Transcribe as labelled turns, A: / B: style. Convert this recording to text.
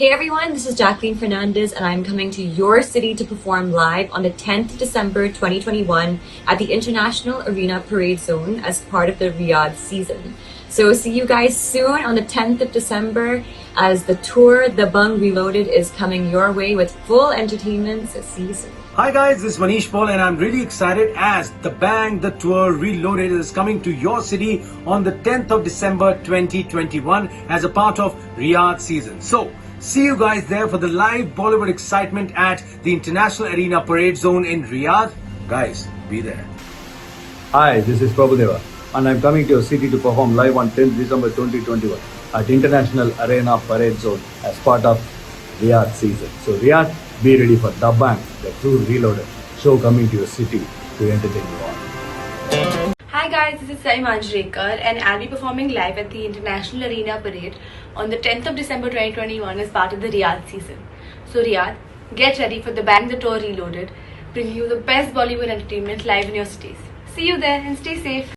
A: Hey everyone, this is Jacqueline Fernandez and I'm coming to your city to perform live on the 10th of December 2021 at the International Arena Parade Zone as part of the Riyadh season. So see you guys soon on the 10th of December as the tour The Bung Reloaded is coming your way with full entertainment, so see you soon.
B: Hi guys, this is Manish Paul and I'm really excited as The Bang The Tour Reloaded is coming to your city on the 10th of December 2021 as a part of Riyadh season. So, see you guys there for the live Bollywood excitement at the International Arena Parade Zone in Riyadh. Guys, be there.
C: Hi, this is Prabhudeva and I'm coming to your city to perform live on 10th December 2021 at International Arena Parade Zone as part of Riyadh season. So Riyadh, be ready for The Bang, the Tour Reloaded show coming to your city to entertain you all.
D: Hi guys, this is Salman Khan and I'll be performing live at the International Arena Parade on the 10th of December 2021 as part of the Riyadh season. So Riyadh, get ready for The Bang The Tour Reloaded, bringing you the best Bollywood entertainment live in your cities. See you there and stay safe.